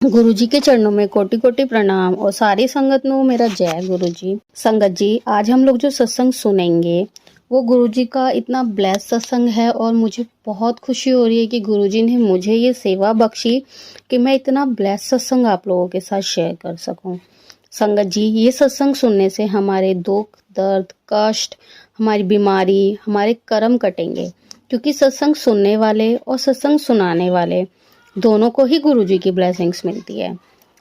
गुरुजी के चरणों में कोटि कोटि प्रणाम और सारी संगत नो मेरा जय गुरुजी। संगत जी, आज हम लोग जो सत्संग सुनेंगे वो गुरुजी का इतना ब्लेस सत्संग है और मुझे बहुत खुशी हो रही है कि गुरुजी ने मुझे ये सेवा बख्शी कि मैं इतना ब्लेस सत्संग आप लोगों के साथ शेयर कर सकूं। संगत जी, ये सत्संग सुनने से हमारे दुख, दर्द, कष्ट, हमारी बीमारी, हमारे कर्म कटेंगे, क्योंकि सत्संग सुनने वाले और सत्संग सुनाने वाले दोनों को ही गुरुजी की ब्लेसिंग्स मिलती है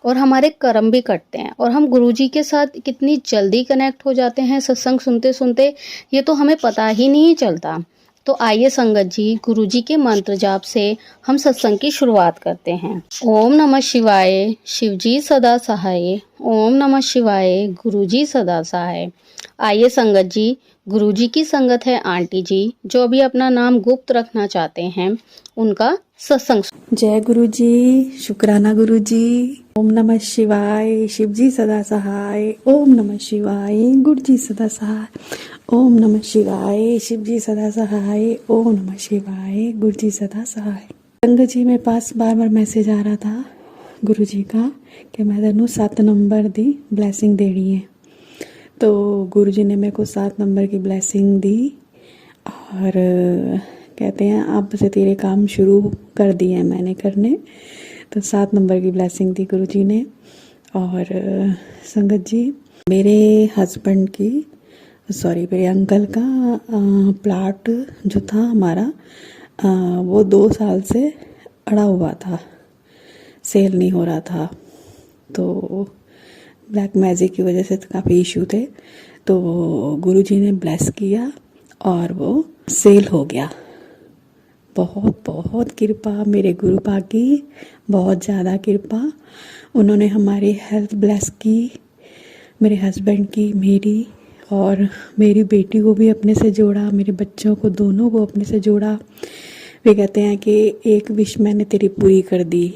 और हमारे कर्म भी कटते हैं और हम गुरुजी के साथ कितनी जल्दी कनेक्ट हो जाते हैं सत्संग सुनते सुनते, ये तो हमें पता ही नहीं चलता। तो आइए संगत जी, गुरुजी के मंत्र जाप से हम सत्संग की शुरुआत करते हैं। ओम नमः शिवाय, शिवजी सदा सहाय। ओम नमः शिवाय, गुरुजी सदा सहाय। आइए संगत जी, गुरुजी की संगत है आंटी जी, जो भी अपना नाम गुप्त रखना चाहते हैं, उनका सत्संग। जय गुरु जी, शुक्राना गुरु जी। ओम नमः शिवाय, शिवजी सदा सहाय। ओम नमः शिवाय, गुरु जी सदा सहाय। ओम नमः शिवाय, शिवजी सदा सहाय। ओम नमः शिवाय, गुरु जी सदा सहाय। संगत जी, मेरे पास बार बार मैसेज आ रहा था गुरु जी का कि मैं तेनू 7 नंबर दी ब्लैसिंग देनी है। तो गुरु जी ने मेरे को 7 नंबर की ब्लैसिंग दी और कहते हैं अब से तेरे काम शुरू कर दिए हैं मैंने करने। तो 7 नंबर की ब्लेसिंग दी गुरु जी ने। और संगत जी, मेरे हस्बैंड की मेरे अंकल का प्लाट जो था हमारा, वो 2 साल से अड़ा हुआ था, सेल नहीं हो रहा था। तो ब्लैक मैजिक की वजह से काफ़ी इशू थे। तो गुरु जी ने ब्लेस किया और वो सेल हो गया। बहुत बहुत कृपा मेरे गुरुपा की, बहुत ज़्यादा कृपा। उन्होंने हमारी हेल्थ ब्लेस की, मेरे हस्बैंड की, मेरी और मेरी बेटी को भी अपने से जोड़ा, मेरे बच्चों को दोनों को अपने से जोड़ा। वे कहते हैं कि एक विश मैंने तेरी पूरी कर दी,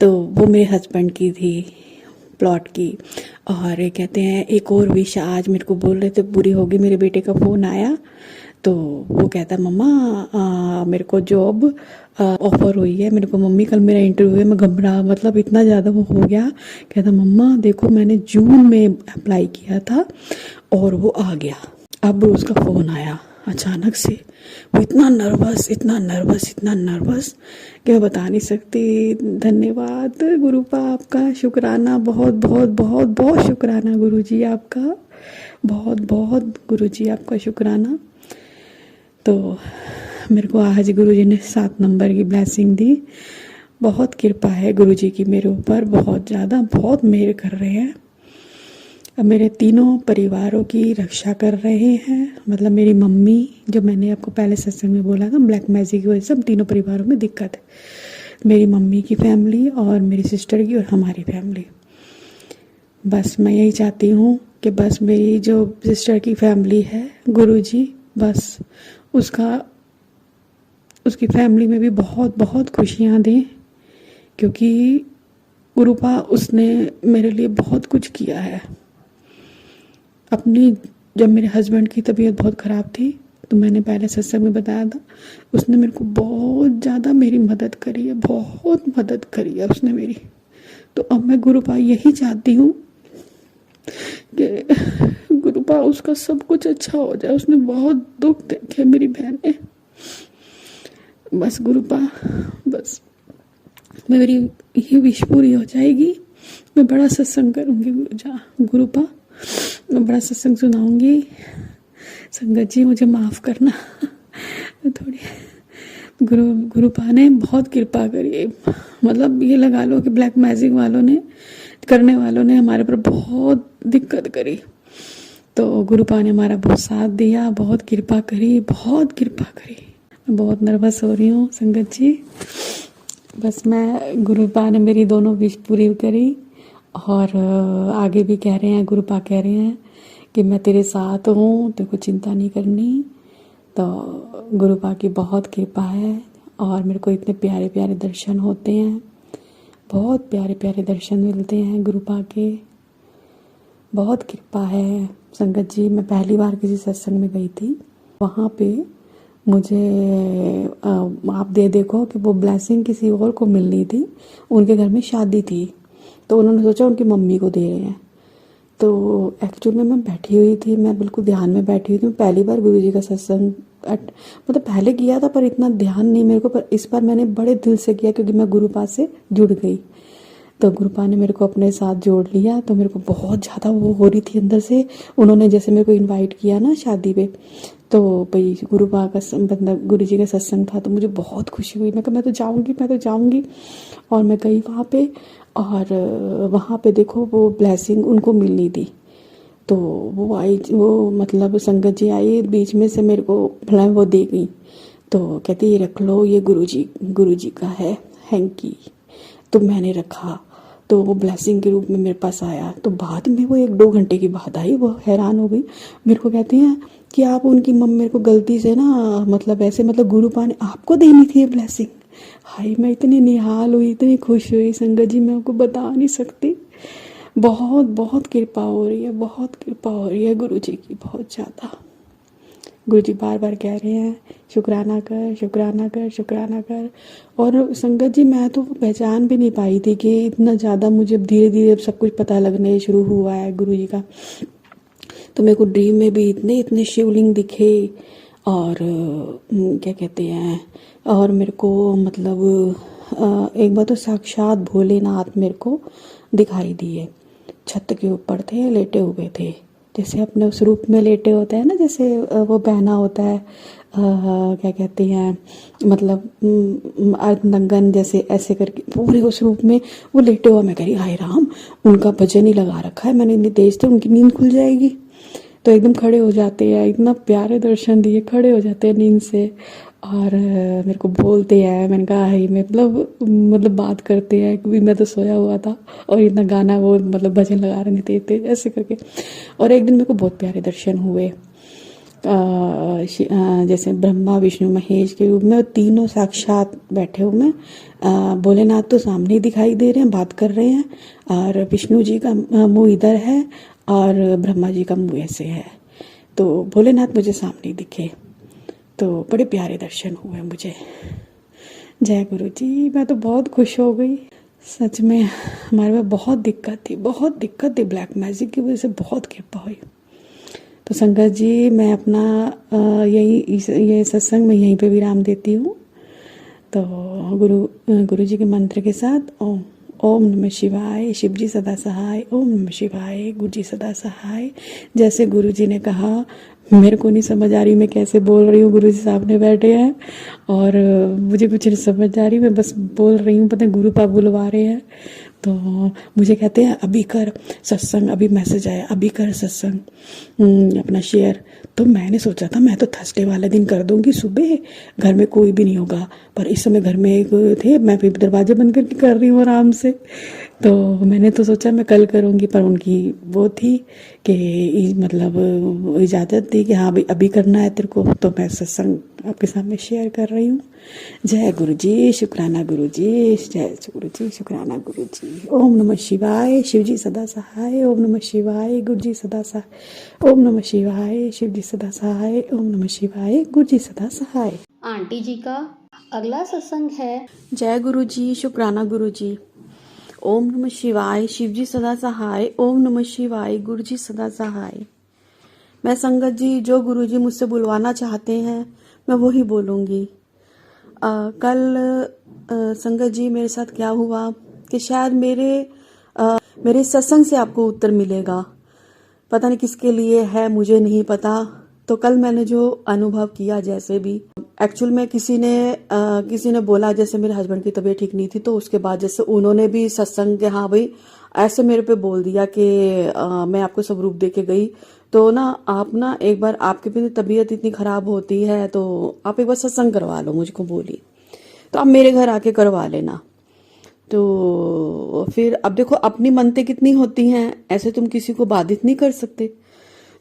तो वो मेरे हस्बैंड की थी प्लॉट की। और ये कहते हैं एक और विश आज मेरे को बोल रहे थे पूरी होगी। मेरे बेटे का फ़ोन आया तो वो कहता मम्मा मेरे को जॉब ऑफर हुई है। मेरे को मम्मी कल मेरा इंटरव्यू है, मैं घबरा मतलब इतना ज़्यादा वो हो गया। कहता मम्मा देखो मैंने जून में अप्लाई किया था और वो आ गया। अब उसका फ़ोन आया अचानक से। वो इतना नर्वस कि मैं बता नहीं सकती। धन्यवाद गुरुपा, आपका शुक्राना, बहुत बहुत बहुत बहुत शुक्राना गुरुजी आपका, बहुत बहुत गुरुजी आपका शुक्राना। तो मेरे को आज गुरुजी ने 7 नंबर की ब्लेसिंग दी। बहुत कृपा है गुरुजी की मेरे ऊपर, बहुत ज़्यादा, बहुत मेहर कर रहे हैं। अब मेरे तीनों परिवारों की रक्षा कर रहे हैं। मतलब मेरी मम्मी, जो मैंने आपको पहले सत्संग में बोला था, ब्लैक मैजिक की वजह से तीनों परिवारों में दिक्कत है। मेरी मम्मी की फैमिली और मेरी सिस्टर की और हमारी फैमिली। बस मैं यही चाहती हूँ कि बस मेरी जो सिस्टर की फैमिली है, गुरुजी बस उसकी फैमिली में भी बहुत बहुत खुशियाँ दें, क्योंकि गुरुपा उसने मेरे लिए बहुत कुछ किया है। जब मेरे हस्बैंड की तबीयत बहुत ख़राब थी, तो मैंने पहले सत्संग में बताया था, उसने मेरे को बहुत ज़्यादा मेरी मदद करी है, बहुत मदद करी है उसने मेरी। तो अब मैं गुरुपा यही चाहती हूँ कि गुरुपा उसका सब कुछ अच्छा हो जाए। उसने बहुत दुख देखे मेरी बहन ने। बस गुरुपा, बस मेरी ये विश पूरी हो जाएगी। मैं बड़ा सत्संग करूँगी गुरुपा, मैं बड़ा सत्संग सुनाऊंगी। संगत जी मुझे माफ़ करना, थोड़ी गुरुपा ने बहुत कृपा करी। मतलब ये लगा लो कि ब्लैक मैजिक करने वालों ने हमारे पर बहुत दिक्कत करी। तो गुरुपा ने हमारा बहुत साथ दिया, बहुत कृपा करी, बहुत कृपा करी। मैं बहुत नर्वस हो रही हूँ संगत जी। बस मैं, गुरुपा ने मेरी दोनों विश पूरी करी और आगे भी कह रहे हैं, गुरुपा कह रहे हैं कि मैं तेरे साथ हूँ, तेरे को चिंता नहीं करनी। तो गुरुपा की बहुत कृपा है और मेरे को इतने प्यारे प्यारे दर्शन होते हैं, बहुत प्यारे प्यारे दर्शन मिलते हैं गुरुपा के। बहुत कृपा है संगत जी। मैं पहली बार किसी सत्संग में गई थी, वहाँ पे मुझे आप दे देखो कि वो ब्लेसिंग किसी और को मिलनी थी, उनके घर में शादी थी, तो उन्होंने सोचा उनकी मम्मी को दे रहे हैं। तो एक्चुअल में मैं बैठी हुई थी, मैं बिल्कुल ध्यान में बैठी हुई थी। मैं पहली बार गुरुजी का सत्संग मतलब पहले किया था पर इतना ध्यान नहीं मेरे को, पर इस बार मैंने बड़े दिल से किया क्योंकि मैं गुरुपा से जुड़ गई। तो गुरुपा ने मेरे को अपने साथ जोड़ लिया, तो मेरे को बहुत ज़्यादा वो हो रही थी अंदर से। उन्होंने जैसे मेरे को इनवाइट किया ना शादी पे, तो भाई गुरुपा का मतलब गुरु जी का सत्संग था, तो मुझे बहुत खुशी हुई। मैं कहा मैं तो जाऊँगी, मैं तो जाऊँगी। और मैं गई वहाँ पे, और वहाँ पे देखो वो ब्लेसिंग उनको मिलनी थी। तो वो आई, वो मतलब संगत जी आई बीच में से मेरे को भला वो दे गई। तो कहती ये रख लो, ये गुरुजी का है हैंकी। तो मैंने रखा, तो वो ब्लेसिंग के रूप में मेरे पास आया। तो बाद में वो 1-2 घंटे की बात आई, वो हैरान हो गई। मेरे को कहती हैं कि आप उनकी मम्मी, मेरे को गलती से ना मतलब ऐसे मतलब गुरुपा ने आपको देनी थी ये ब्लेसिंग। हाय मैं इतनी निहाल हुई, इतनी खुश हुई संगत जी, मैं आपको बता नहीं सकती। बहुत बहुत कृपा हो रही है, बहुत कृपा हो रही है गुरु जी की, बहुत ज़्यादा। गुरु जी बार बार कह रहे हैं शुक्राना कर, शुक्राना कर, शुक्राना कर। और संगत जी मैं तो पहचान भी नहीं पाई थी कि इतना ज़्यादा मुझे धीरे धीरे सब कुछ पता लगने शुरू हुआ है गुरु जी का। तो मेरे को ड्रीम में भी इतने इतने शिवलिंग दिखे, और क्या कहते हैं, और मेरे को मतलब एक बार तो साक्षात भोलेनाथ मेरे को दिखाई दिए। छत के ऊपर थे, लेटे हुए थे, जैसे अपने उस रूप में लेटे होते हैं ना, जैसे वो पहना होता है क्या कहते हैं, मतलब अर्धनंगन जैसे, ऐसे करके पूरे उस रूप में वो लेटे हुआ। मैं कह रही हाय राम, उनका भजन ही लगा रखा है मैंने, इतनी तेज तो उनकी नींद खुल जाएगी। तो एकदम खड़े हो जाते हैं, इतना प्यारे दर्शन दिए, खड़े हो जाते हैं नींद से। और मेरे को बोलते हैं, मैंने कहा है मतलब बात करते हैं क्योंकि मैं तो सोया हुआ था, और इतना गाना वो मतलब भजन लगा रहे थे ऐसे करके। और एक दिन मेरे को बहुत प्यारे दर्शन हुए, जैसे ब्रह्मा विष्णु महेश के रूप में, और तीनों साक्षात बैठे हुए हैं। भोलेनाथ तो सामने ही दिखाई दे रहे हैं, बात कर रहे हैं, और विष्णु जी का मुंह इधर है और ब्रह्मा जी का मुंह ऐसे है। तो भोलेनाथ मुझे सामने दिखे, तो बड़े प्यारे दर्शन हुए मुझे। जय गुरु जी, मैं तो बहुत खुश हो गई सच में। हमारे में बहुत दिक्कत थी, बहुत दिक्कत थी, ब्लैक मैजिक की वजह से बहुत कृपा हुई। तो संगत जी मैं अपना ये सत्संग मैं यहीं पे विराम देती हूँ। तो गुरु जी के मंत्र के साथ ओम नमः शिवाय, शिव जी सदा सहाय, ओम नमः शिवाय, गुरु जी सदा सहाय। जैसे गुरु जी ने कहा, मेरे को नहीं समझ आ रही मैं कैसे बोल रही हूँ, गुरु जी सामने बैठे हैं और मुझे कुछ नहीं समझ आ रही, मैं बस बोल रही हूँ, पता है गुरु पाप बुलवा रहे हैं। तो मुझे कहते हैं अभी कर सत्संग, अभी मैसेज आया, अभी कर सत्संग अपना शेयर। तो मैंने सोचा था मैं तो थर्सडे वाले दिन कर दूंगी सुबह, घर में कोई भी नहीं होगा, पर इस समय घर में एक थे, मैं भी दरवाजे बंद करके कर रही हूँ आराम से। तो मैंने तो सोचा मैं कल करूँगी, पर उनकी वो थी कि मतलब इजाज़त दी कि हाँ भाई अभी करना है तेरे को, तो मैं सत्संग आपके सामने शेयर कर रही हूँ। जय गुरु जी, शुक्राना गुरु जी, जय गुरु जी, शुक्राना गुरु जी। ओम नमः शिवाय, शिव जी सदा सहाय, ओम नमः शिवाय, गुरु जी सदा सहाय, ओम नमः शिवाय, शिव जी सदा सहाय, ओम नमः शिवाय, गुरु जी सदा सहाय। आंटी जी का अगला सत्संग है। जय गुरु जी, शुक्राना गुरु जी। ओम नमः शिवाय, शिव जी सदा सहाय, ओम नमः शिवाय, गुरु जी सदा सहाय। मैं संगत जी जो गुरु जी मुझसे बुलवाना चाहते हैं मैं वही बोलूँगी। कल संगत जी मेरे साथ क्या हुआ कि शायद मेरे सत्संग से आपको उत्तर मिलेगा, पता नहीं किसके लिए है, मुझे नहीं पता। तो कल मैंने जो अनुभव किया, जैसे भी एक्चुअल में किसी ने बोला, जैसे मेरे हस्बैंड की तबीयत ठीक नहीं थी, तो उसके बाद जैसे उन्होंने भी सत्संग के हाँ भाई ऐसे मेरे पे बोल दिया कि मैं आपको सब रूप दे के गई, तो ना आप ना एक बार, आपकी भी तबीयत इतनी खराब होती है तो आप एक बार सत्संग करवा लो, मुझको बोली, तो आप मेरे घर आके करवा लेना। तो फिर अब देखो अपनी मनते कितनी होती हैं, ऐसे तुम किसी को बाधित नहीं कर सकते।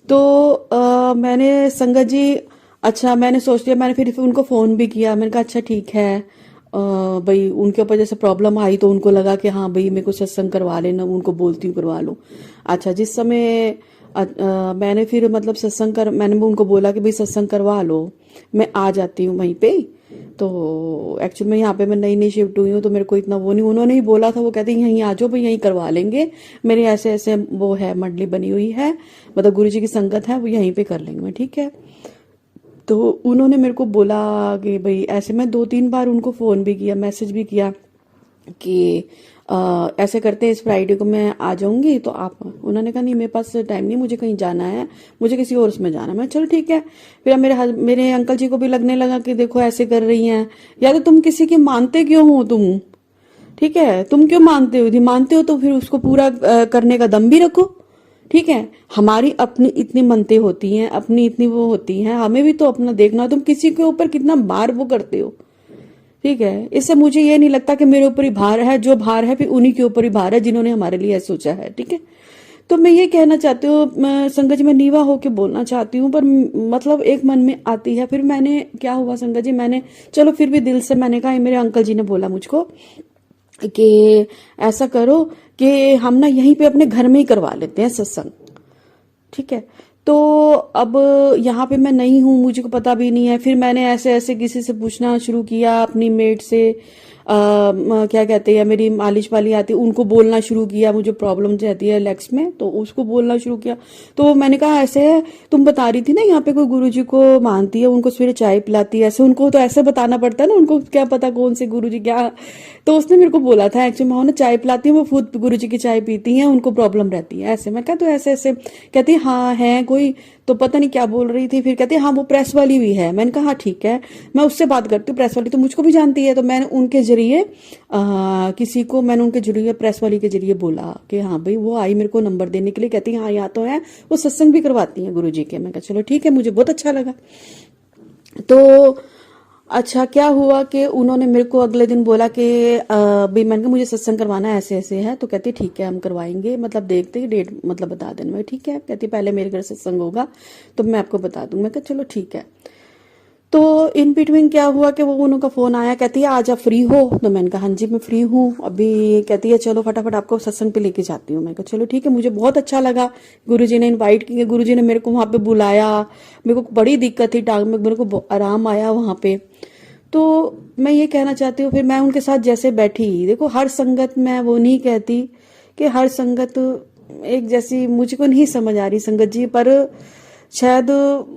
तो मैंने संगत जी, अच्छा मैंने सोच लिया, मैंने फिर उनको फ़ोन भी किया, मैंने कहा अच्छा ठीक है भाई, उनके ऊपर जैसे प्रॉब्लम आई तो उनको लगा कि हाँ भाई मेरे को सत्संग करवा लेना, उनको बोलती हूँ करवा लूँ। अच्छा जिस समय मैंने फिर मतलब मैंने उनको बोला कि भाई सत्संग करवा लो, मैं आ जाती हूँ वहीं पे। तो एक्चुअली में यहाँ पे मैं नई नई शिफ्ट हुई हूँ, तो मेरे को इतना वो नहीं, उन्होंने ही बोला था, वो कहते हैं यहीं आ जाओ भाई, यहीं करवा लेंगे, मेरे ऐसे ऐसे वो है मंडली बनी हुई है, मतलब गुरु जी की संगत है, वो यहीं पे कर लेंगे। मैं ठीक है। तो उन्होंने मेरे को बोला कि भाई ऐसे, मैं 2-3 बार उनको फ़ोन भी किया, मैसेज भी किया कि ऐसे करते हैं इस फ्राइडे को मैं आ जाऊंगी, तो आप, उन्होंने कहा नहीं मेरे पास टाइम नहीं, मुझे कहीं जाना है, मुझे किसी और उसमें जाना है। मैं चलो ठीक है। फिर अब मेरे अंकल जी को भी लगने लगा कि देखो ऐसे कर रही हैं, या तो तुम किसी की मानते क्यों हो तुम, ठीक है, तुम क्यों मानते हो, यदि मानते हो तो फिर उसको पूरा करने का दम भी रखो, ठीक है। हमारी अपनी इतनी मनते होती हैं, अपनी इतनी वो होती हैं, हमें भी तो अपना देखना। तुम किसी के ऊपर कितना भार वो करते हो, ठीक है। इससे मुझे ये नहीं लगता कि मेरे ऊपर ही भार है, जो भार है फिर उन्हीं के ऊपर ही भार है जिन्होंने हमारे लिए ऐसा सोचा है, ठीक है। तो मैं ये कहना चाहती हूँ संगत जी, मैं नीवा होके बोलना चाहती हूँ, पर मतलब एक मन में आती है। फिर मैंने क्या हुआ संगत जी, मैंने चलो फिर भी दिल से मैंने कहा, मेरे अंकल जी ने बोला मुझको कि ऐसा करो कि हम ना यहीं पे अपने घर में ही करवा लेते हैं सत्संग, ठीक है। तो अब यहाँ पे मैं नहीं हूँ, मुझे को पता भी नहीं है। फिर मैंने ऐसे ऐसे किसी से पूछना शुरू किया, अपनी मेड से, क्या कहते हैं, मेरी मालिश वाली आती है, उनको बोलना शुरू किया, मुझे प्रॉब्लम रहती है लेग्स में, तो उसको बोलना शुरू किया। तो मैंने कहा ऐसे है, तुम बता रही थी ना यहाँ पे कोई गुरुजी को मानती है, उनको सवेरे चाय पिलाती है, ऐसे उनको तो ऐसे बताना पड़ता है ना, उनको क्या पता कौन से गुरुजी क्या। तो उसने मेरे को बोला था एक्चुअली, मैं ना चाय पिलाती हूँ, वो खुद गुरुजी की चाय पीती हैं, उनको प्रॉब्लम रहती है ऐसे। मैं कहा तो ऐसे ऐसे, कहती हाँ है कोई, तो पता नहीं क्या बोल रही थी। फिर कहती हाँ वो प्रेस वाली भी है। मैंने कहा हाँ ठीक है, मैं उससे बात करती हूँ, प्रेस वाली तो मुझको भी जानती है। तो मैंने उनके जरिए किसी को, मैंने उनके जरिए प्रेस वाली के जरिए बोला कि हाँ भाई, वो आई मेरे को नंबर देने के लिए, कहती हाँ यहाँ तो है, वो सत्संग भी करवाती हैं गुरुजी के। मैं कहा चलो ठीक है, मुझे बहुत अच्छा लगा। तो अच्छा क्या हुआ कि उन्होंने मेरे को अगले दिन बोला कि भाई, मैंने कहा मुझे सत्संग करवाना है, ऐसे ऐसे है। तो कहती ठीक है हम करवाएंगे, मतलब देखते हैं डेट, मतलब बता देना। मैं ठीक है, कहती पहले मेरे घर सत्संग होगा तो मैं आपको बता दूंगा। मैं कहा चलो ठीक है। तो इन बिटवीन क्या हुआ कि वो उनका फोन आया, कहती है आज आप फ्री हो। तो मैंने कहा हाँ जी मैं फ्री हूँ अभी। कहती है चलो फटाफट आपको सत्संग पे लेके जाती हूँ। मैं कहा चलो ठीक है। मुझे बहुत अच्छा लगा, गुरुजी ने इनवाइट किया, गुरुजी ने मेरे को वहां पे बुलाया। मेरे को बड़ी दिक्कत थी टांग में, मेरे को आराम आया वहां पे। तो मैं ये कहना चाहती हूँ, फिर मैं उनके साथ जैसे बैठी, देखो हर संगत, मैं वो नहीं कहती कि हर संगत एक जैसी, मुझको नहीं समझ आ रही संगत जी, पर शायद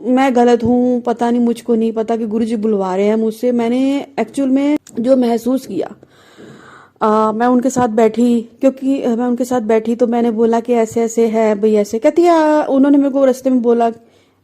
मैं गलत हूँ, पता नहीं, मुझको नहीं पता कि गुरुजी बुलवा रहे हैं मुझसे। मैंने एक्चुअल में जो महसूस किया, मैं उनके साथ बैठी, क्योंकि मैं उनके साथ बैठी तो मैंने बोला कि ऐसे ऐसे है भाई, ऐसे। कहती है, उन्होंने मेरे को रास्ते में बोला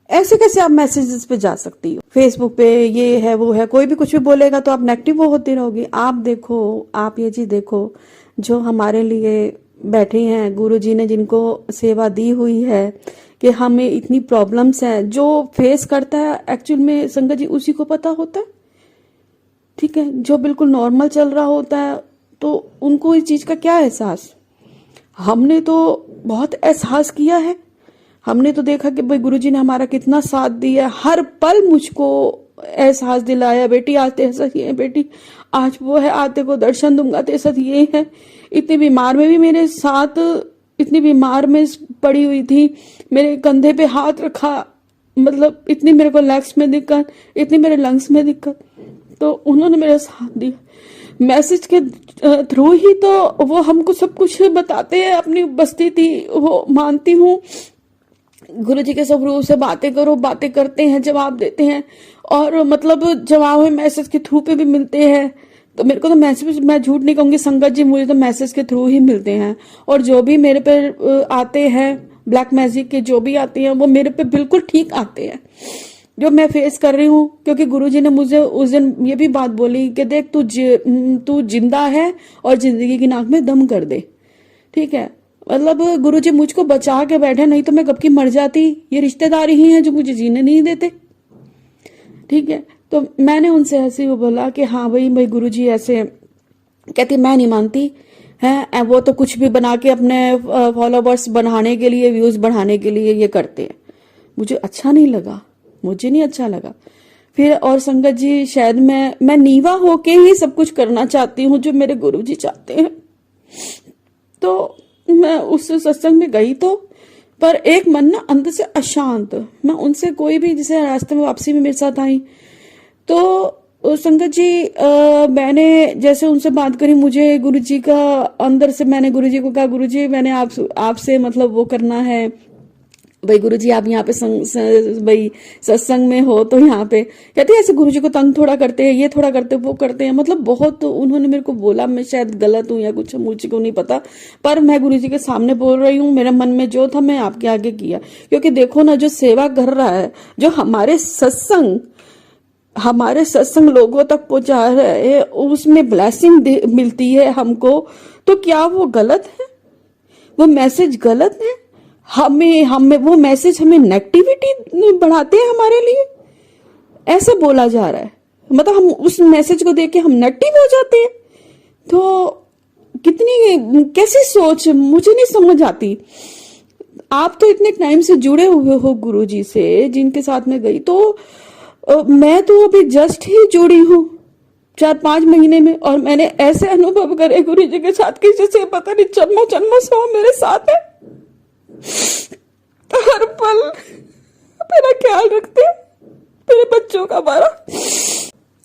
ऐसे कैसे आप मैसेजेस पे जा सकती हो, फेसबुक पे ये है वो है, कोई भी कुछ भी बोलेगा तो आप नेगेटिव होती रहोगी। आप देखो, आप ये चीज देखो, जो हमारे लिए बैठे हैं गुरुजी ने, जिनको सेवा दी हुई है, कि हमें इतनी प्रॉब्लम्स हैं, जो फेस करता है एक्चुअल में संगत जी उसी को पता होता है, ठीक है। जो बिल्कुल नॉर्मल चल रहा होता है तो उनको इस चीज का क्या एहसास। हमने तो बहुत एहसास किया है, हमने तो देखा कि भाई गुरुजी ने हमारा कितना साथ दिया, हर पल मुझको एहसास दिलाया, बेटी आज तेरे साथ ये है, बेटी आज वो है, आते को दर्शन दूंगा, तेरे साथ ये है। इतनी बीमार में भी मेरे साथ, इतनी बीमार में पड़ी हुई थी, मेरे कंधे पे हाथ रखा, मतलब इतनी मेरे को लेग्स में दिक्कत, इतनी मेरे लंग्स में दिक्कत, तो उन्होंने मेरा साथ दिया। मैसेज के थ्रू ही तो वो हमको सब कुछ बताते हैं, अपनी बस्ती थी वो मानती हूँ। गुरुजी के सब रूप से बातें करो, बातें करते हैं, जवाब देते हैं, और मतलब जवाब मैसेज के थ्रू पे भी मिलते हैं। तो मेरे को तो मैसेज, मैं झूठ नहीं कहूंगी संगत जी, मुझे तो मैसेज के थ्रू ही मिलते हैं। और जो भी मेरे पे आते हैं ब्लैक मैजिक के, जो भी आते हैं वो मेरे पे बिल्कुल ठीक आते हैं, जो मैं फेस कर रही हूँ। क्योंकि गुरुजी ने मुझे उस दिन ये भी बात बोली कि देख तू जिंदा है और जिंदगी की नाक में दम कर दे, ठीक है। मतलब गुरुजी मुझको बचा के बैठे, नहीं तो मैं कब की मर जाती। ये रिश्तेदारी ही हैं जो मुझे जीने नहीं देते, ठीक है। तो मैंने उनसे ऐसे ही बोला कि हाँ भाई गुरुजी ऐसे। कहती मैं नहीं मानती है, वो तो कुछ भी बना के अपने फॉलोवर्स बढ़ाने के लिए, व्यूज बढ़ाने के लिए ये करते हैं। मुझे अच्छा नहीं लगा, मुझे नहीं अच्छा लगा। फिर और संगत जी, शायद मैं नीवा होके ही सब कुछ करना चाहती हूँ जो मेरे गुरुजी चाहते हैं। तो मैं उस सत्संग में गई, तो पर एक मन ना अंदर से अशांत। मैं उनसे कोई भी, जैसे रास्ते में वापसी में मेरे साथ आई तो संगत जी मैंने जैसे उनसे बात करी, मुझे गुरुजी का अंदर से, मैंने गुरुजी को कहा गुरुजी मैंने आपसे मतलब वो करना है भाई, गुरुजी आप यहाँ पे भाई सत्संग में हो तो यहाँ पे कहते हैं ऐसे गुरुजी को तंग थोड़ा करते हैं, ये थोड़ा करते हैं, वो करते हैं, मतलब बहुत उन्होंने मेरे को बोला। मैं शायद गलत हूँ या कुछ, मुझे को नहीं पता, पर मैं गुरुजी के सामने बोल रही हूँ, मेरे मन में जो था मैं आपके आगे किया। क्योंकि देखो ना, जो सेवा कर रहा है, जो हमारे सत्संग लोगों तक पहुंचा रहे है, उसमें ब्लेसिंग मिलती है हमको, तो क्या वो गलत है? वो मैसेज गलत है? हमें वो मैसेज हमें नेगेटिविटी बढ़ाते हैं हमारे लिए, ऐसा बोला जा रहा है। मतलब हम उस मैसेज को देख के हम नेगेटिव हो जाते हैं। तो कितनी कैसी सोच, मुझे नहीं समझ आती। आप तो इतने टाइम से जुड़े हुए हो गुरुजी से, जिनके साथ में गई, तो मैं तो अभी जस्ट ही जुड़ी हूँ 4-5 महीने में, और मैंने ऐसे अनुभव करे गुरुजी के साथ कि जैसे पता नहीं जन्मों जन्मों से वो मेरे साथ है, हर पल मेरा ख्याल रखते हैं, मेरे बच्चों का हमारा।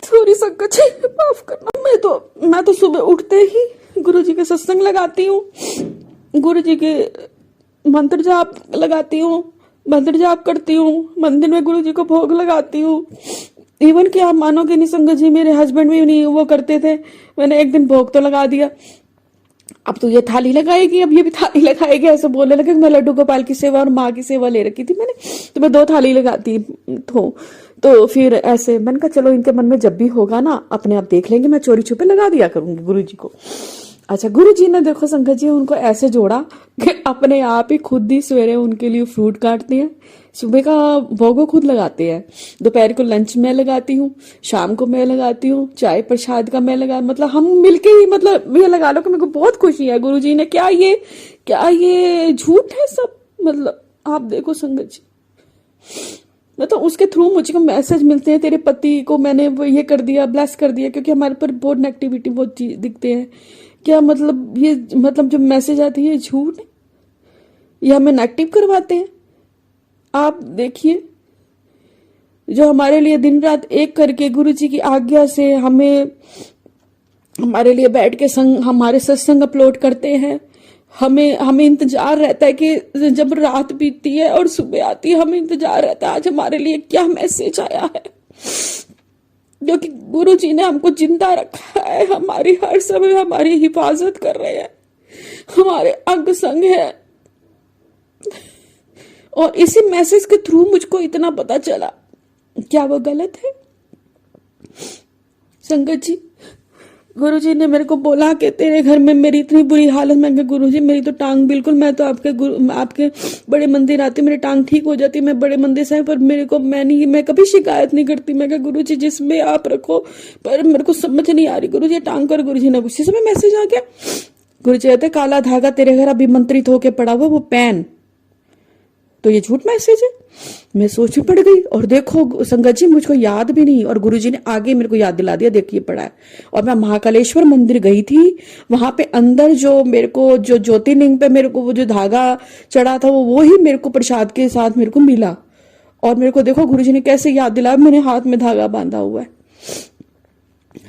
सॉरी संकट जी, माफ करना। मैं तो सुबह उठते ही गुरुजी के सत्संग लगाती हूँ, गुरुजी के मंत्र जाप लगाती हूँ, मंत्र जाप करती हूँ, मंदिर में गुरुजी को भोग लगाती हूँ। इवन कि आप मानोगे नहीं संगत जी, मेरे हस्बैंड भी नहीं वो करते थे, मैंने एक दिन भोग तो लगा दिया, अब तो ये थाली लगाएगी, अब ये भी थाली लगाएगी, ऐसे बोलने लगे। मैं लड्डू गोपाल की सेवा और माँ की सेवा ले रखी थी मैंने, तो मैं 2 थाली लगाती हूँ। तो फिर ऐसे मैंने कहा चलो इनके मन में जब भी होगा ना, अपने आप देख लेंगे, मैं चोरी छुपे लगा दिया करूंगी गुरुजी को। अच्छा, गुरुजी ने देखो संगत जी उनको ऐसे जोड़ा कि अपने आप ही खुद ही सवेरे उनके लिए फ्रूट काटते हैं, सुबह का भोग खुद लगाते हैं, दोपहर को लंच मैं लगाती हूँ, शाम को मैं लगाती हूँ, चाय प्रसाद का मैं लगा, मतलब हम मिलके ही, मतलब ये लगा लो कि मेरे को बहुत खुशी है गुरुजी ने। क्या ये झूठ है सब? मतलब आप देखो संगत जी, मतलब उसके थ्रू मुझे मैसेज मिलते हैं, तेरे पति को मैंने वो ये कर दिया, ब्लेस कर दिया, क्योंकि हमारे पर बहुत नेगेटिविटी बहुत दिखते हैं। क्या मतलब ये, मतलब जो मैसेज आती है ये झूठ है, ये हमें नेगेटिव करवाते हैं। आप देखिए, जो हमारे लिए दिन रात एक करके गुरुजी की आज्ञा से हमें, हमारे लिए बैठ के हमारे सत्संग अपलोड करते हैं, हमें इंतजार रहता है कि जब रात बीतती है और सुबह आती है, हमें इंतजार रहता है आज हमारे लिए क्या मैसेज आया है, जो कि गुरुजी ने हमको जिंदा रखा है, हमारी हर समय हमारी हिफाजत कर रहे हैं, हमारे अंग संग है। और इसी मैसेज के थ्रू मुझको इतना पता चला, क्या वो गलत है? संगत जी, गुरुजी ने मेरे को बोला कि तेरे घर में मेरी इतनी बुरी हालत, मैं गुरुजी मेरी तो टांग बिल्कुल, मैं तो आपके बड़े मंदिर आती, मेरी टांग ठीक हो जाती, मैं बड़े मंदिर से, पर मैं कभी शिकायत नहीं करती। मैं कहा गुरुजी जिसमें आप रखो, पर मेरे को समझ नहीं आ रही गुरुजी, टांग कर। गुरुजी ने उसी समय मैसेज आ गया, गुरुजी कहते काला धागा तेरे घर अभिमंत्रित होके पड़ा हुआ, वो पेन, तो ये झूठ मैसेज है। मैं सोच में पड़ गई, और देखो संगत जी मुझको याद भी नहीं, और गुरुजी ने आगे मेरे को याद दिला दिया, देखिए पड़ा है। और मैं महाकालेश्वर मंदिर गई थी, वहां पे अंदर जो मेरे को, जो ज्योतिर्लिंग पे मेरे को वो जो धागा चढ़ा था, वो ही मेरे को प्रसाद के साथ मेरे को मिला। और मेरे को देखो गुरुजी ने कैसे याद दिलाया, मैंने हाथ में धागा बांधा हुआ है,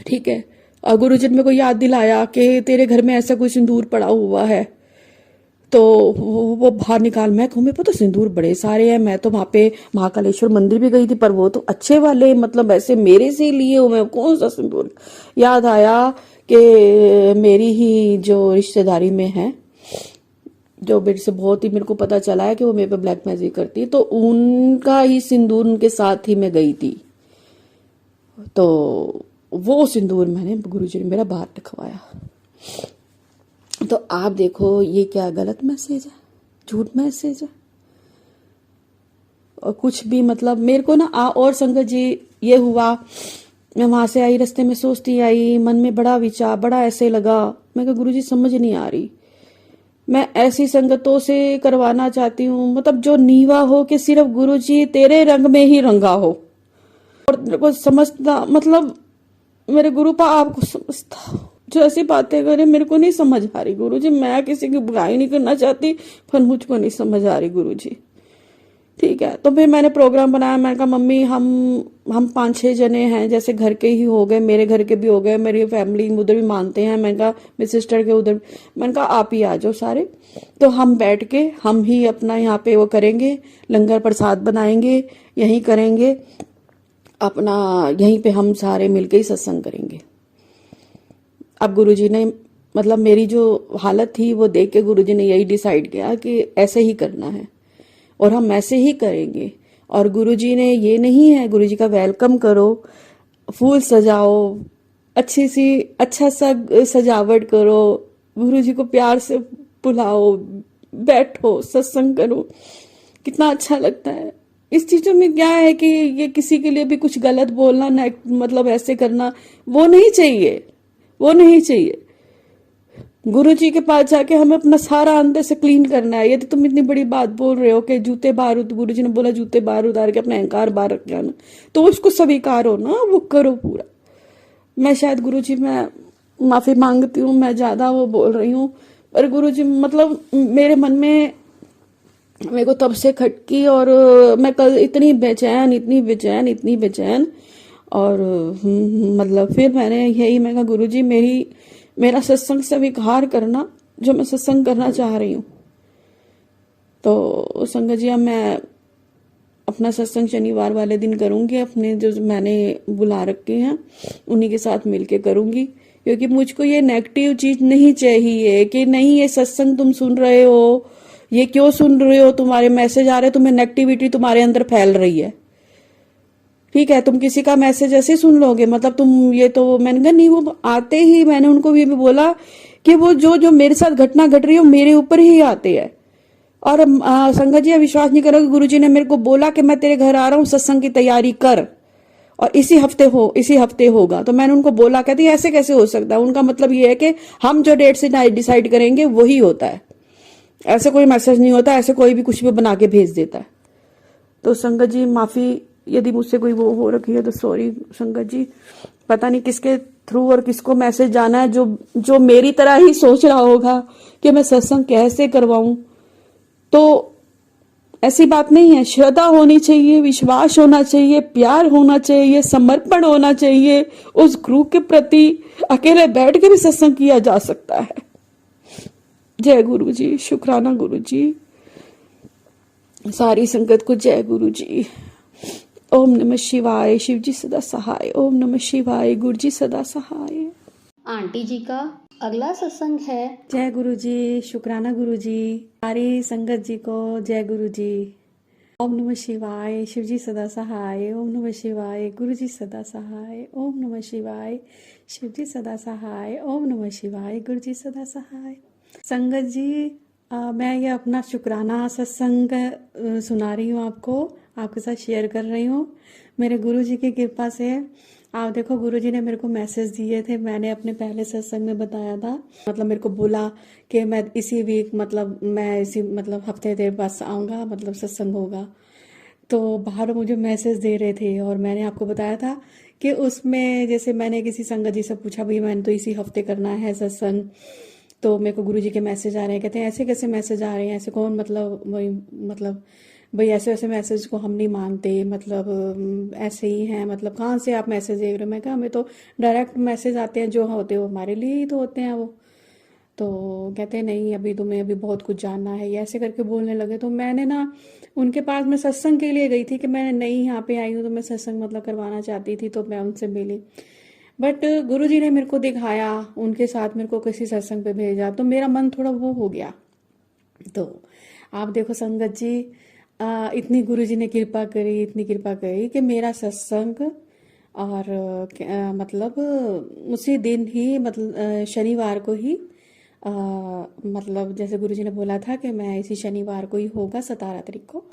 ठीक है। और गुरुजी ने मेरे को याद दिलाया कि तेरे घर में ऐसा कोई सिंदूर पड़ा हुआ है, तो वो बाहर निकाल। मैं कहूँ मेरे को तो सिंदूर बड़े सारे हैं, मैं तो वहां पे महाकालेश्वर मंदिर भी गई थी, पर वो तो अच्छे वाले, मतलब ऐसे मेरे से लिए हुए, मैं कौन सा सिंदूर। याद आया कि मेरी ही जो रिश्तेदारी में है, जो मेरे से बहुत ही, मेरे को पता चला है कि वो मेरे पे ब्लैक मैजिक करती है, तो उनका ही सिंदूर उनके साथ ही मैं गई थी, तो वो सिंदूर मैंने, गुरुजी ने मेरा बाहर रखवाया। तो आप देखो ये क्या गलत मैसेज है, झूठ मैसेज है। और कुछ भी, मतलब मेरे को ना और संगत जी ये हुआ, मैं वहां से आई, रास्ते में सोचती आई, मन में बड़ा विचार, बड़ा ऐसे लगा, मैं कहा गुरुजी समझ नहीं आ रही, मैं ऐसी संगतों से करवाना चाहती हूँ, मतलब जो नीवा हो कि सिर्फ गुरुजी तेरे रंग में ही रंगा हो, और मेरे को समझता, मतलब मेरे गुरु पा आपको समझता, जो ऐसी बातें करे मेरे को नहीं समझ आ रही गुरुजी। मैं किसी की बुराई नहीं करना चाहती, पर मुझको नहीं समझ आ रही गुरुजी। ठीक है, तो फिर मैंने प्रोग्राम बनाया। मैंने कहा मम्मी हम 5-6 जने हैं, जैसे घर के ही हो गए, मेरे घर के भी हो गए, मेरी फैमिली उधर भी मानते हैं। मैंने कहा मेरी सिस्टर के उधर, मैंने कहा आप ही आ जाओ सारे, तो हम बैठ के हम ही अपना यहाँ पे वो करेंगे, लंगर प्रसाद बनाएंगे, यहीं करेंगे अपना, यहीं पे हम सारे मिलके ही सत्संग करेंगे। अब गुरुजी ने मतलब मेरी जो हालत थी वो देख के गुरुजी ने यही डिसाइड किया कि ऐसे ही करना है और हम ऐसे ही करेंगे। और गुरुजी ने ये नहीं है, गुरुजी का वेलकम करो, फूल सजाओ, अच्छी सी अच्छा सा सजावट करो, गुरुजी को प्यार से बुलाओ, बैठो सत्संग करो, कितना अच्छा लगता है। इस चीजों में क्या है कि ये किसी के लिए भी कुछ गलत बोलना, मतलब ऐसे करना, वो नहीं चाहिए, वो नहीं चाहिए। गुरु जी के पास जाके हमें अपना सारा अंदर से क्लीन करना है। यदि तुम इतनी बड़ी बात बोल रहे हो कि जूते बाहर, गुरु जी ने बोला जूते बाहर उतार के अपना अहंकार बाहर रख जाना, तो उसको स्वीकार हो ना, वो करो पूरा। मैं शायद गुरु जी, मैं माफी मांगती हूँ, मैं ज्यादा वो बोल रही हूँ, पर गुरु जी मतलब मेरे मन में मेरे को तब से खटकी, और मैं कल इतनी बेचैन, इतनी बेचैन, इतनी बेचैन। और मतलब फिर मैंने यही, मैं कहा गुरु जी मेरा सत्संग स्वीकार करना, जो मैं सत्संग करना चाह रही हूँ। तो संगत जी अब मैं अपना सत्संग शनिवार वाले दिन करूंगी, अपने जो मैंने बुला रखे हैं उन्हीं के साथ मिलके करूंगी, क्योंकि मुझको ये नेगेटिव चीज नहीं चाहिए कि नहीं ये सत्संग तुम सुन रहे हो, ये क्यों सुन रहे हो, तुम्हारे मैसेज आ रहे, तुम्हें नेगेटिविटी तुम्हारे अंदर फैल रही है। ठीक है, तुम किसी का मैसेज ऐसे सुन लोगे, मतलब तुम ये, तो मैंने कहा नहीं, वो आते ही, मैंने उनको ये भी बोला कि वो जो जो मेरे साथ घटना घट रही है वो मेरे ऊपर ही आते हैं। और संगत जी विश्वास नहीं करोगे, गुरुजी ने मेरे को बोला कि मैं तेरे घर आ रहा हूँ, सत्संग की तैयारी कर, और इसी हफ्ते होगा। तो मैंने उनको बोला, कहती ऐसे कैसे हो सकता है, उनका मतलब ये है कि हम जो डेट से डिसाइड करेंगे वही होता है, ऐसे कोई मैसेज नहीं होता, ऐसे कोई भी कुछ भी बना के भेज देता है। तो संगत जी माफी, यदि मुझसे कोई वो हो रखी है तो सॉरी संगत जी। पता नहीं किसके थ्रू और किसको मैसेज जाना है, जो मेरी तरह ही सोच रहा होगा कि मैं सत्संग कैसे करवाऊं। तो ऐसी बात नहीं है, श्रद्धा होनी चाहिए, विश्वास होना चाहिए, प्यार होना चाहिए, समर्पण होना चाहिए उस गुरु के प्रति। अकेले बैठ के भी सत्संग किया जा सकता है। जय गुरु जी, शुक्राना गुरु जी, सारी संगत को जय गुरु जी। ओम नमः शिवाय, शिव जी सदा सहाय। ओम नमः शिवाय, गुरु जी सदा सहाय। आंटी जी का अगला सत्संग है। जय गुरु जी, शुक्राना गुरु जी, सारी संगत जी को जय गुरु जी। ओम नमः शिवाय, शिव जी सदा सहाय। ओम नमः शिवाय, गुरु जी सदा सहाय। ओम नमः शिवाय, शिव जी सदा सहाय। ओम नमः शिवाय, गुरु जी सदा सहाय। संगत जी मैं ये अपना शुक्राना सत्संग सुना रही हूँ आपको, आपके साथ शेयर कर रही हूँ। मेरे गुरु जी की कृपा से आप देखो, गुरु जी ने मेरे को मैसेज दिए थे, मैंने अपने पहले सत्संग में बताया था, मतलब मेरे को बोला कि मैं इसी वीक, मतलब मैं इसी मतलब हफ्ते देर बस आऊँगा, मतलब सत्संग होगा। तो बाहर मुझे मैसेज दे रहे थे, और मैंने आपको बताया था कि उसमें जैसे मैंने किसी संगत जी से पूछा, भाई मैंने तो इसी हफ्ते करना है सत्संग, तो मेरे को गुरुजी के मैसेज आ रहे हैं। कहते हैं ऐसे कैसे मैसेज आ रहे हैं, ऐसे कौन, मतलब वही, मतलब भाई ऐसे वैसे मैसेज को हम नहीं मानते, मतलब ऐसे ही हैं, मतलब कहाँ से आप मैसेज देख रहे हो। मैं कहा हमें तो डायरेक्ट मैसेज आते हैं, जो होते हैं वो हमारे लिए ही तो होते हैं वो। तो कहते हैं नहीं, अभी तुम्हें अभी बहुत कुछ जानना है, ये ऐसे करके बोलने लगे। तो मैंने ना उनके पास, मैं सत्संग के लिए गई थी कि मैं नहीं यहाँ पे आई हूँ, तो मैं सत्संग मतलब करवाना चाहती थी, तो मैं उनसे मिली। बट गुरुजी ने मेरे को दिखाया, उनके साथ मेरे को किसी सत्संग पे भेजा, तो मेरा मन थोड़ा वो हो गया। तो आप देखो संगत जी, इतनी गुरुजी ने कृपा करी, इतनी कृपा करी कि मेरा सत्संग, और मतलब उसी दिन ही, मतलब शनिवार को ही, मतलब जैसे गुरुजी ने बोला था कि मैं इसी शनिवार को ही होगा, 17 तारीख को,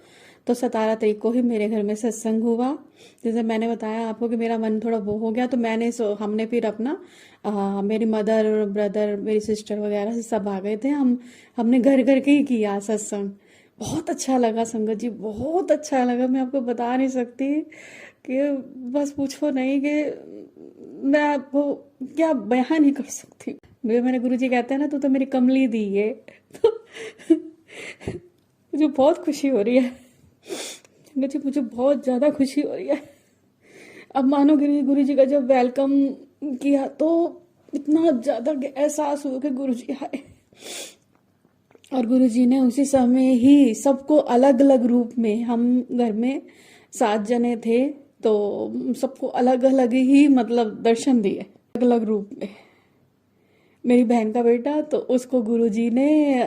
तो 17 तारीख को ही मेरे घर में सत्संग हुआ। जैसे मैंने बताया आपको कि मेरा मन थोड़ा वो हो गया, तो हमने फिर अपना मेरी मदर, ब्रदर, मेरी सिस्टर वगैरह सब आ गए थे, हमने घर घर के ही किया सत्संग। बहुत अच्छा लगा संगत जी, बहुत अच्छा लगा, मैं आपको बता नहीं सकती कि बस पूछो नहीं कि मैं वो क्या बयान नहीं कर सकती। मेरे गुरुजी कहते हैं ना, तू तो मेरी कमली दी है। तो मुझे बहुत खुशी हो रही है मुझे मुझे बहुत ज्यादा खुशी हो रही है। अब मानो गुरुजी का जब वेलकम किया तो इतना ज्यादा एहसास हुआ कि गुरुजी आए, और गुरुजी ने उसी समय ही सबको अलग अलग रूप में, हम घर में 7 जने थे तो सबको अलग अलग ही मतलब दर्शन दिए, अलग अलग रूप में। मेरी बहन का बेटा तो उसको गुरुजी ने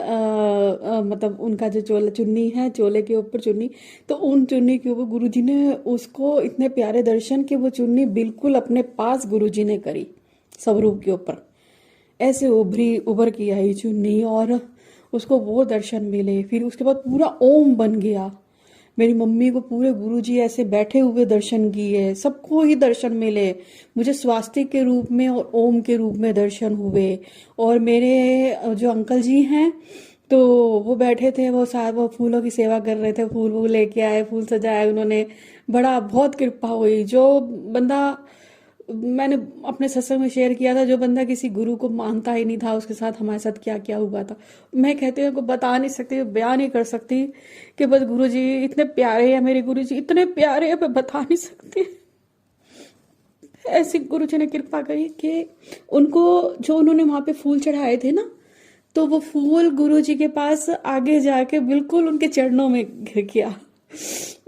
मतलब उनका जो चुन्नी है, चोले के ऊपर चुन्नी, तो उन चुन्नी के ऊपर गुरुजी ने उसको इतने प्यारे दर्शन कि वो चुन्नी बिल्कुल अपने पास गुरुजी ने करी स्वरूप के ऊपर, ऐसे उभर की आई चुन्नी, और उसको वो दर्शन मिले। फिर उसके बाद पूरा ओम बन गया। मेरी मम्मी को पूरे गुरुजी ऐसे बैठे हुए दर्शन किए, सबको ही दर्शन मिले। मुझे स्वास्तिक के रूप में और ओम के रूप में दर्शन हुए। और मेरे जो अंकल जी हैं तो वो बैठे थे, वो फूलों की सेवा कर रहे थे, फूल वूल लेके आए, फूल सजाए उन्होंने, बड़ा बहुत कृपा हुई। जो बंदा, मैंने अपने सत्संग में शेयर किया था, जो बंदा किसी गुरु को मानता ही नहीं था, उसके साथ हमारे साथ क्या क्या हुआ था, मैं कहती हूँ, बता नहीं सकती, बयान नहीं कर सकती कि बस गुरु जी इतने प्यारे हैं, मेरे गुरु जी इतने प्यारे हैं, मैं बता नहीं सकती। ऐसी गुरु जी ने कृपा करी कि उनको, जो उन्होंने वहां पे फूल चढ़ाए थे ना, तो वो फूल गुरु जी के पास आगे जाके बिल्कुल उनके चरणों में गिर गया,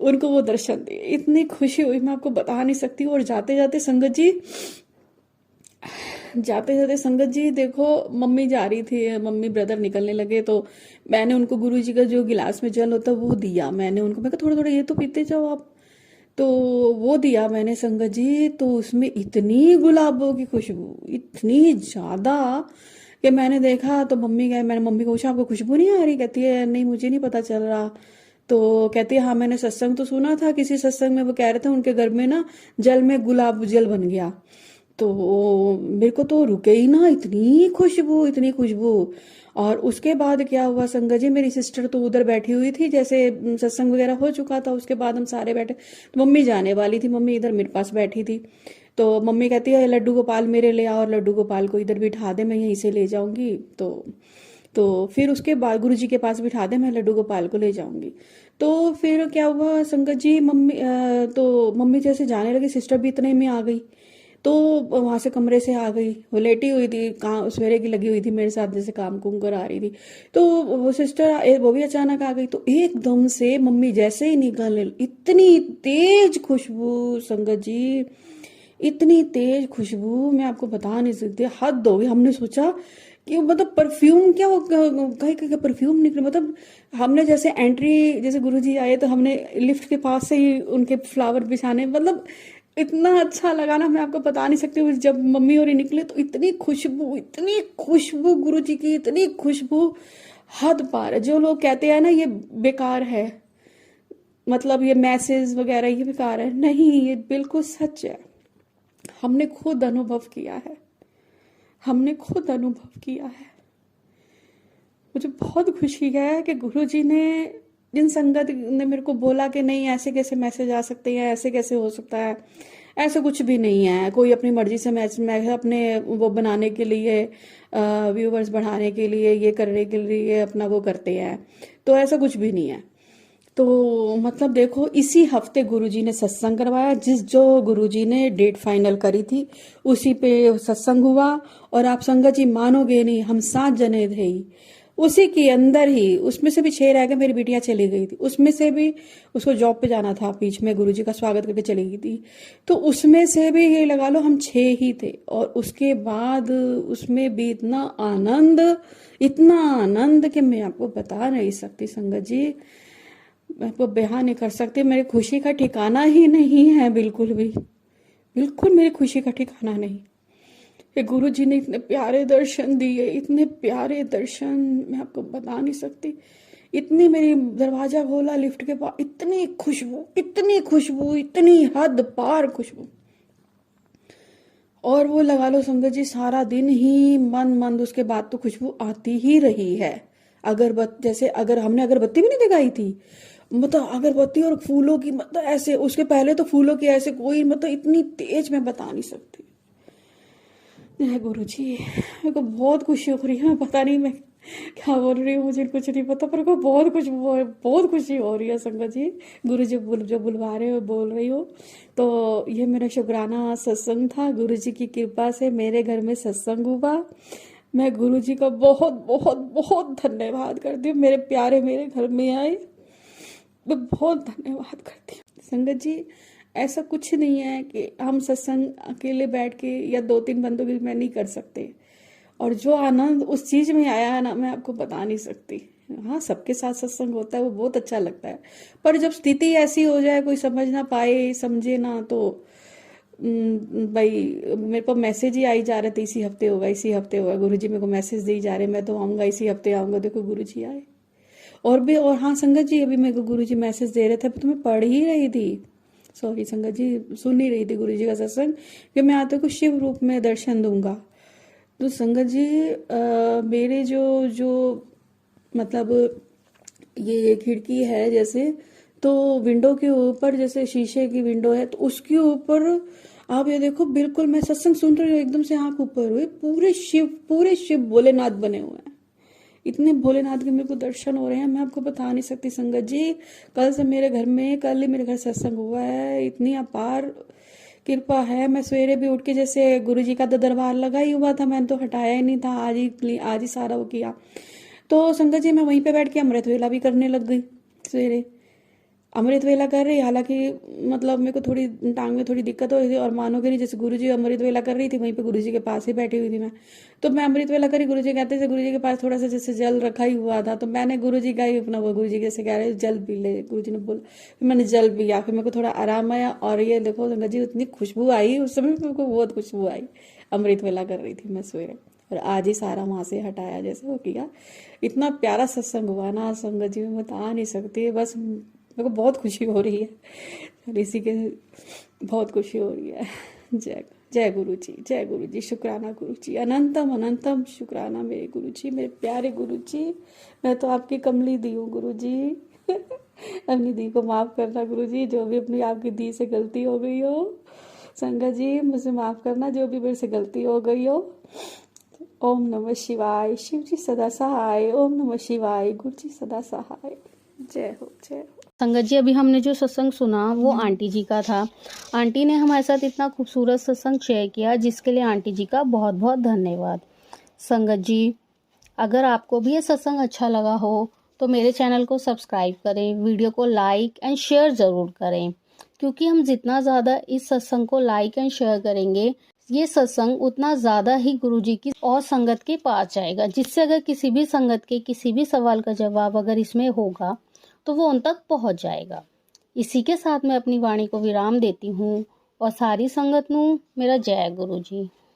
उनको वो दर्शन दिए। इतनी खुशी हुई मैं आपको बता नहीं सकती। और जाते जाते संगत जी देखो, मम्मी जा रही थी, मम्मी ब्रदर निकलने लगे, तो मैंने उनको गुरु जी का जो गिलास में जल होता वो दिया, मैंने उनको, मैं कहा थोड़ा थोड़ा ये तो पीते जाओ आप, तो वो दिया मैंने संगत जी। तो उसमें इतनी गुलाबों की खुशबू, इतनी ज्यादा कि मैंने देखा तो मैंने मम्मी को पूछा, आपको खुशबू नहीं आ रही? कहती है नहीं, मुझे नहीं पता चल रहा। तो कहती है हाँ, मैंने सत्संग तो सुना था, किसी सत्संग में वो कह रहे थे उनके घर में ना जल में गुलाब जल बन गया। तो मेरे को तो रुके ही ना, इतनी खुशबू, इतनी खुशबू। और उसके बाद क्या हुआ संगत जी, मेरी सिस्टर तो उधर बैठी हुई थी, जैसे सत्संग वगैरह हो चुका था, उसके बाद हम सारे बैठे, तो मम्मी जाने वाली थी, मम्मी इधर मेरे पास बैठी थी। तो मम्मी कहती है लड्डू गोपाल मेरे ले आओ, और लड्डू गोपाल को इधर बिठा दे, मैं यहीं से ले जाऊंगी। तो फिर उसके बाद गुरुजी के पास बिठा दे, मैं लड्डू गोपाल को ले जाऊंगी। तो फिर क्या हुआ संगत जी, तो मम्मी जैसे जाने लगी, सिस्टर भी इतने में आ गई, तो वहां से कमरे से आ गई, वो लेटी हुई थी, सवेरे की लगी हुई थी मेरे साथ, जैसे काम कुम कर आ रही थी। तो वो सिस्टर वो भी अचानक आ गई, तो एकदम से मम्मी जैसे ही निकलने, इतनी तेज खुशबू संगत जी, इतनी तेज खुशबू, मैं आपको बता नहीं सकती, हद हो गई। हमने सोचा कि मतलब परफ्यूम क्या, वो कहीं कहीं परफ्यूम निकले, मतलब हमने जैसे एंट्री, जैसे गुरुजी आए तो हमने लिफ्ट के पास से ही उनके फ्लावर बिछाने, मतलब इतना अच्छा लगा ना, मैं आपको बता नहीं सकती। जब मम्मी और ये निकले तो इतनी खुशबू गुरुजी की, इतनी खुशबू, हद पार है। जो लोग कहते हैं ना ये बेकार है, मतलब ये मैसेज वगैरह ये बेकार है, नहीं, ये बिल्कुल सच है। हमने खुद अनुभव किया है, हमने खुद अनुभव किया है। मुझे बहुत खुशी है कि गुरुजी ने, जिन संगत ने मेरे को बोला कि नहीं ऐसे कैसे मैसेज आ सकते हैं, ऐसे कैसे हो सकता है, ऐसा कुछ भी नहीं है। कोई अपनी मर्जी से मैसेज अपने वो बनाने के लिए, व्यूवर्स बढ़ाने के लिए, ये करने के लिए अपना वो करते हैं, तो ऐसा कुछ भी नहीं है। तो मतलब देखो, इसी हफ्ते गुरुजी ने सत्संग करवाया, जो गुरुजी ने डेट फाइनल करी थी उसी पे सत्संग हुआ। और आप संगत जी मानोगे नहीं, हम 7 जने थे ही, उसी के अंदर ही, उसमें से भी 6 रह गए, मेरी बिटिया चली गई थी, उसमें से भी उसको जॉब पे जाना था, बीच में गुरुजी का स्वागत करके चली गई थी, तो उसमें से भी ये लगा लो हम 6 ही थे। और उसके बाद उसमें भी इतना आनंद कि मैं आपको बता नहीं सकती संगत जी, मैं आपको बयान नहीं कर सकती। मेरी खुशी का ठिकाना ही नहीं है, बिल्कुल भी, बिल्कुल मेरी खुशी का ठिकाना नहीं। कि गुरु जी ने इतने प्यारे दर्शन दिए, इतने प्यारे दर्शन, मैं आपको बता नहीं सकती। इतनी, मेरी दरवाजा खोला लिफ्ट के पास, इतनी खुशबू, इतनी खुशबू, इतनी हद पार खुशबू। और वो लगा लो संगत जी, सारा दिन ही मंद उसके बाद तो खुशबू आती ही रही है। जैसे अगर हमने अगरबत्ती भी नहीं दिखाई थी, मतलब अगरबत्ती और फूलों की, मतलब ऐसे, उसके पहले तो फूलों की ऐसे कोई, मतलब इतनी तेज मैं बता नहीं सकती। जय गुरु जी। मेरे को बहुत खुशी हो रही है, पता नहीं मैं क्या बोल रही हूँ, मुझे कुछ नहीं पता, पर को बहुत खुशी हो रही है संगत जी। गुरु जी जो बुलवा रहे हो, बोल रही हो, तो ये मेरा शुक्राना सत्संग था। गुरु जी की कृपा से मेरे घर में सत्संग हुआ। मैं गुरु जी का बहुत बहुत बहुत धन्यवाद करती हूँ। मेरे प्यारे मेरे घर में आए, मैं बहुत धन्यवाद करती हूँ संगत जी। ऐसा कुछ नहीं है कि हम सत्संग अकेले बैठ के या 2-3 बंदों के में नहीं कर सकते, और जो आनंद उस चीज में आया है ना, मैं आपको बता नहीं सकती। हाँ, सबके साथ सत्संग होता है, वो बहुत अच्छा लगता है, पर जब स्थिति ऐसी हो जाए, कोई समझ ना पाए, समझे ना, तो भाई मेरे को मैसेज ही आई जा रहे थे, इसी हफ्ते होगा गुरुजी मेरे को मैसेज दे ही जा रहे, मैं तो आऊंगा इसी हफ्ते आऊंगा। देखो गुरुजी आए। और हाँ संगत जी, अभी मेरे को गुरुजी मैसेज दे रहे थे, तो मैं पढ़ ही रही थी, सॉरी संगत जी, सुन ही रही थी गुरुजी का सत्संग, कि मैं आते को शिव रूप में दर्शन दूंगा। तो संगत जी मेरे जो जो मतलब ये खिड़की है जैसे, तो विंडो के ऊपर जैसे शीशे की विंडो है, तो उसके ऊपर आप ये देखो, बिल्कुल मैं सत्संग सुन रही हूँ, एकदम से आंख ऊपर हुए, पूरे शिव भोलेनाथ बने हुए हैं। इतने भोलेनाथ के मेरे को दर्शन हो रहे हैं, मैं आपको बता नहीं सकती संगत जी। कल ही मेरे घर सत्संग हुआ है, इतनी अपार कृपा है। मैं सवेरे भी उठ के, जैसे गुरु जी का तो दरबार लगा ही हुआ था, मैंने तो हटाया ही नहीं था, आज ही सारा वो किया। तो संगत जी मैं वहीं पे बैठ के अमृत वेला भी करने लग गई। सवेरे अमृत वेला कर रही, हालांकि मतलब मेरे को थोड़ी टांग में थोड़ी दिक्कत हो रही थी, और मानोगे नहीं, जैसे गुरुजी अमृत वेला कर रही थी, वहीं पे गुरुजी के पास ही बैठी हुई थी मैं। तो मैं अमृत वेला करी, गुरुजी कहते थे, गुरुजी के पास थोड़ा सा जैसे जल रखा ही हुआ था, तो मैंने गुरुजी का ही अपना, वो गुरुजी कैसे कह रहे जल पी ले, गुरुजी ने बोला, फिर मैंने जल पिया, फिर मेरे को थोड़ा आराम आया। और ये देखो संगत जी, इतनी खुशबू आई उस समय, मेरे को बहुत खुशबू आई। अमृत वेला कर रही थी मैं सवेरे, और आज ही सारा वहां से हटाया जैसे वो किया। इतना प्यारा सत्संग हुआ ना संगत जी, मैं बता नहीं सकती। बस मेरे को बहुत खुशी हो रही है, इसी के बहुत खुशी हो रही है। जय जय गुरु जी, शुक्राना गुरु जी, अनंतम अनंतम शुक्राना मेरे गुरु जी, मेरे प्यारे गुरु जी। मैं तो आपकी कमली दी हूँ गुरु जी। अपनी दी को माफ करना गुरु जी, जो भी अपनी आपकी दी से गलती हो गई हो। संगत जी मुझे माफ करना, जो भी मेरे से गलती हो गई हो। ओम नमः शिवाय, शिव जी सदा सहाय। ओम नमः शिवाय, गुरु जी सदा सहाय। जय हो जय हो। संगत जी, अभी हमने जो सत्संग सुना वो आंटी जी का था। आंटी ने हमारे साथ इतना खूबसूरत सत्संग शेयर किया, जिसके लिए आंटी जी का बहुत बहुत धन्यवाद। संगत जी, अगर आपको भी ये सत्संग अच्छा लगा हो तो मेरे चैनल को सब्सक्राइब करें, वीडियो को लाइक एंड शेयर ज़रूर करें, क्योंकि हम जितना ज़्यादा इस सत्संग को लाइक एंड शेयर करेंगे, ये सत्संग उतना ज़्यादा ही गुरुजी की और संगत के पास जाएगा, जिससे अगर किसी भी संगत के किसी भी सवाल का जवाब अगर इसमें होगा तो वो उन तक पहुंच जाएगा। इसी के साथ मैं अपनी वाणी को विराम देती हूँ, और सारी संगत नू मेरा जय गुरु जी।